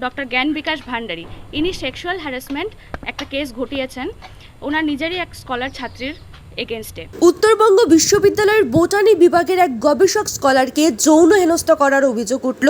Doctor জ্ঞান বিকাশ ভান্ডারী, ইনি sexual harassment একটা কেস ঘটিয়েছেন ওনার নিজেরই এক স্কলার ছাত্রীর এগেনস্টে। উত্তরবঙ্গ বিশ্ববিদ্যালয়ের বোটানি বিভাগের এক গবেষক স্কলারকে যৌন হেনস্থা করার অভিযোগ উঠল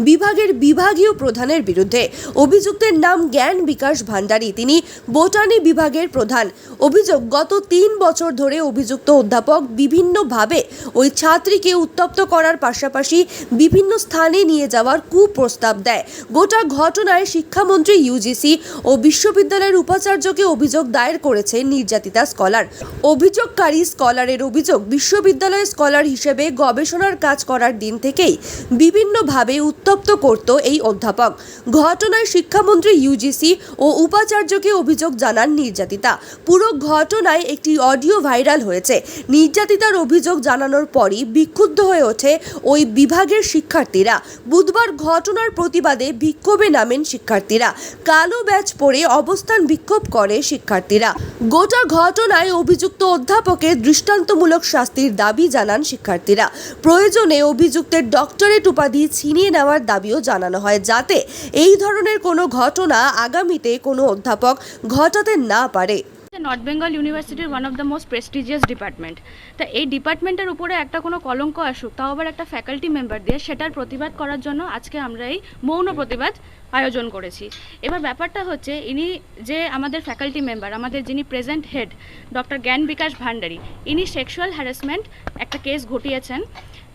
বিভাগের বিভাগীয় প্রধানের বিরুদ্ধে। অভিযুক্তের নাম জ্ঞান বিকাশ ভান্ডারী, তিনি বোটানি বিভাগের প্রধান। অভিযোগ, গত 3 বছর ধরে অভিযুক্ত অধ্যাপক বিভিন্নভাবে ওই ছাত্রীকে উত্তপ্ত করার পাশাপাশি বিভিন্ন স্থানে নিয়ে যাওয়ার কুপ্রস্তাব দেয়। গোটা ঘটনায় শিক্ষামন্ত্রী ইউজিসি ও বিশ্ববিদ্যালয়ের উপাচার্যকে অভিযোগ দায়ের করেছে নির্যাতিতা স্কলার। অভিযোগকারী স্কলারের অভিযোগ, বিশ্ববিদ্যালয়ে স্কলার হিসেবে গবেষণার কাজ করার দিন থেকেই বিভিন্নভাবে উত্তপ্ত করত এই অধ্যাপক। ঘটনায় শিক্ষামন্ত্রী ইউজিসি ও উপাচার্যকে অভিযোগ জানান নির্যাতিতা। পুরো ঘটনায় একটি অডিও ভাইরাল হয়েছে। নির্যাতিতার অভিযোগ জানানোর পরই বিক্ষুব্ধ হয়ে ওঠে ওই বিভাগের শিক্ষার্থীরা। বুধবার ঘটনার প্রতিবাদে বিক্ষোভে নামেন শিক্ষার্থীরা। কালো ব্যাজ পরে অবস্থান বিক্ষোভ করে শিক্ষার্থীরা। গোটা ঘটনায় অভিযুক্ত অধ্যাপকের দৃষ্টান্তমূলক শাস্তির দাবি জানান শিক্ষার্থীরা। প্রয়োজনে অভিযুক্তের ডক্টরেট উপাধি ছিনিয়ে নেওয়ার দাবিও জানানো হয়, যাতে এই ধরনের কোনো ঘটনা আগামীতে কোনো অধ্যাপক ঘটাতে না পারে। নর্থ বেঙ্গল ইউনিভার্সিটির one of the most prestigious department, তা এই ডিপার্টমেন্টের উপরে একটা কোনো কলঙ্ক আসুক, তাও আবার একটা ফ্যাকাল্টি মেম্বার দিয়ে, সেটার প্রতিবাদ করার জন্য আজকে আমরা এই মৌন প্রতিবাদ আয়োজন করেছি। এবার ব্যাপারটা হচ্ছে, ইনি যে আমাদের ফ্যাকাল্টি মেম্বার, আমাদের যিনি প্রেজেন্ট হেড ডক্টর জ্ঞান বিকাশ ভান্ডারী, ইনি সেক্সুয়াল হ্যারাসমেন্ট একটা কেস ঘটিয়েছেন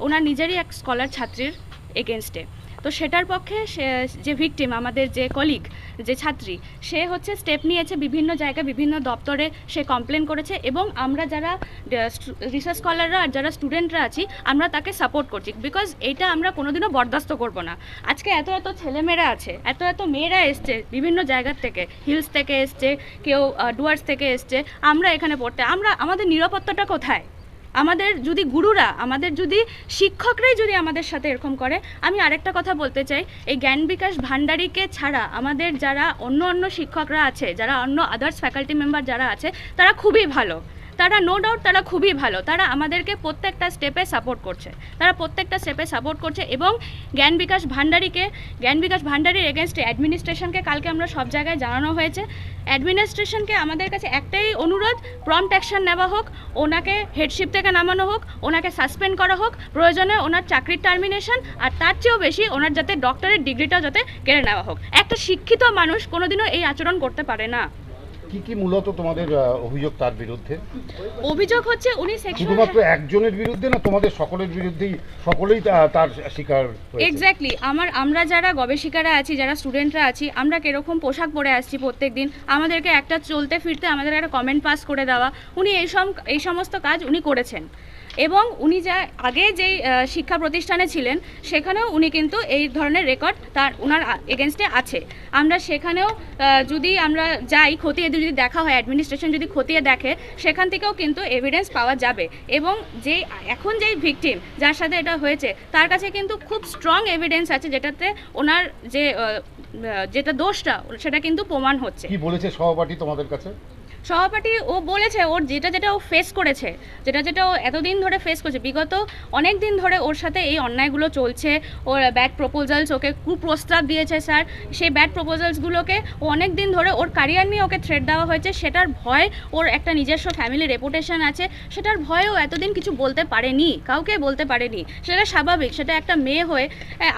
ওনার নিজেরই এক স্কলার ছাত্রীর এগেনস্টে। তো সেটার পক্ষে যে ভিকটিম, আমাদের যে কলিগ, যে ছাত্রী, সে হচ্ছে স্টেপ নিয়েছে, বিভিন্ন জায়গায় বিভিন্ন দপ্তরে সে কমপ্লেন করেছে, এবং আমরা যারা রিসার্চ স্কলাররা আর যারা স্টুডেন্টরা আছি, আমরা তাকে সাপোর্ট করছি, বিকজ এটা আমরা কোনোদিনও বরদাস্ত করব না। আজকে এত এত ছেলেমেয়েরা আছে, এত এত মেয়েরা এসছে বিভিন্ন জায়গার থেকে, হিলস থেকে এসছে, কেউ ডুয়ার্স থেকে এসছে, আমরা এখানে পড়তে, আমাদের নিরাপত্তাটা কোথায়? আমাদের যদি গুরুরা, আমাদের যদি শিক্ষকরাই যদি আমাদের সাথে এরকম করে। আমি আরেকটা কথা বলতে চাই, এই জ্ঞান বিকাশ ভান্ডারীকে ছাড়া আমাদের যারা অন্য শিক্ষকরা আছে, যারা অন্য আদার্স ফ্যাকাল্টি মেম্বার যারা আছে, তারা খুবই ভালো, তারা নো ডাউট তারা খুবই ভালো, তারা আমাদেরকে প্রত্যেকটা স্টেপে সাপোর্ট করছে, এবং জ্ঞান বিকাশ ভান্ডারীর এগেনস্টে অ্যাডমিনিস্ট্রেশনকে কালকে আমরা সব জায়গায় জানানো হয়েছে। অ্যাডমিনিস্ট্রেশনকে আমাদের কাছে একটাই অনুরোধ, প্রম্পট অ্যাকশন নেওয়া হোক, ওনাকে হেডশিপ থেকে নামানো হোক, ওনাকে সাসপেন্ড করা হোক, প্রয়োজনে ওনার চাকরির টার্মিনেশন, আর তার চেয়েও বেশি ওনার যাতে ডক্টরেট ডিগ্রিটাও যাতে কেড়ে নেওয়া হোক। একটা শিক্ষিত মানুষ কোনোদিনও এই আচরণ করতে পারে না। কি মূলত তোমাদের অভিযোগ তার বিরুদ্ধে? অভিযোগ হচ্ছে উনি শুধুমাত্র একজনের বিরুদ্ধে না, তোমাদের সকলের বিরুদ্ধেই, সকলেই তার শিকার হয়েছে। এক্স্যাক্টলি। আমরা যারা গবেষিকারা আছি, যারা স্টুডেন্টরা আছি, আমরা কিরকম পোশাক পরে আসছি প্রত্যেক দিন, আমাদেরকে একটা চলতে ফিরতে আমাদের একটা কমেন্ট পাস করে দেওয়া, উনি এই সমস্ত কাজ উনি করেছেন। এবং উনি আগে যেই শিক্ষা প্রতিষ্ঠানে ছিলেন, সেখানেও উনি কিন্তু এই ধরনের রেকর্ড ওনার এগেনস্টে আছে। আমরা সেখানেও যদি আমরা যাই, খতিয়ে যদি দেখা হয়, অ্যাডমিনিস্ট্রেশন যদি খতিয়ে দেখে, সেখান থেকেও কিন্তু এভিডেন্স পাওয়া যাবে। এবং এখন যেই ভিকটিম, যার সাথে এটা হয়েছে, তার কাছে কিন্তু খুব স্ট্রং এভিডেন্স আছে, যেটাতে ওনার যেটা দোষটা, সেটা কিন্তু প্রমাণ হচ্ছে। কি বলেছে সহপাঠী তোমাদের কাছে? সহপাঠী ও বলেছে ওর যেটা ও ফেস করেছে, যেটা ও এতদিন ধরে ফেস করছে, বিগত অনেক দিন ধরে ওর সাথে এই অন্যায়গুলো চলছে। ওর ব্যাড প্রপোজালস, ওকে কুপ্রস্তাব দিয়েছে স্যার, সেই ব্যাড প্রপোজালসগুলোকে ও অনেক দিন ধরে, ওর ক্যারিয়ার নিয়ে ওকে থ্রেট দেওয়া হয়েছে, সেটার ভয়, ওর একটা নিজস্ব ফ্যামিলি রেপুটেশন আছে, সেটার ভয়ে ও এতদিন কিছু বলতে পারেনি, কাউকে বলতে পারেনি। সেটা স্বাভাবিক, সেটা একটা মেয়ে হয়ে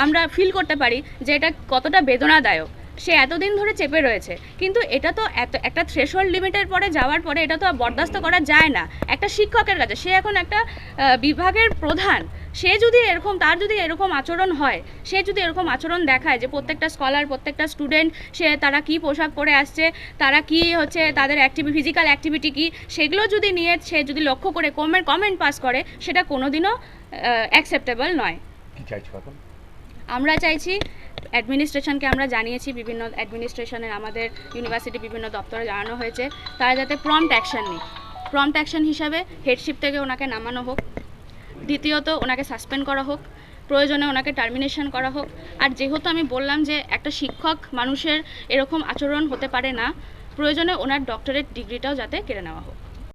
আমরা ফিল করতে পারি যে এটা কতটা বেদনাদায়ক। সে এতদিন ধরে চেপে রয়েছে, কিন্তু এটা তো একটা থ্রেশহোল্ড লিমিটের পরে যাওয়ার পরে এটা তো বরদাস্ত করা যায় না একটা শিক্ষকের কাছে। সে এখন একটা বিভাগের প্রধান, তার যদি এরকম আচরণ হয়, সে যদি এরকম আচরণ দেখায় যে প্রত্যেকটা স্কলার, প্রত্যেকটা স্টুডেন্ট, তারা কি পোশাক পরে আসছে, তারা কি হচ্ছে, তাদের ফিজিক্যাল অ্যাক্টিভিটি কি, সেগুলো যদি নিয়ে সে যদি লক্ষ্য করে কমেন্ট পাস করে, সেটা কোনোদিনও অ্যাকসেপ্টেবল নয়। কি চাইছো এখন? আমরা চাইছি, অ্যাডমিনিস্ট্রেশনকে আমরা জানিয়েছি, বিভিন্ন অ্যাডমিনিস্ট্রেশনের আমাদের ইউনিভার্সিটি বিভিন্ন দপ্তরে জানানো হয়েছে, তারা যাতে প্রম্পট অ্যাকশন নিই। প্রম্পট অ্যাকশন হিসাবে হেডশিপ থেকে ওনাকে নামানো হোক, দ্বিতীয়ত ওনাকে সাসপেন্ড করা হোক, প্রয়োজনে ওনাকে টার্মিনেশন করা হোক। আর যেহেতু আমি বললাম যে একটা শিক্ষক মানুষের এরকম আচরণ হতে পারে না, প্রয়োজনে ওনার ডক্টরেট ডিগ্রিটাও যাতে কেড়ে নেওয়া হোক।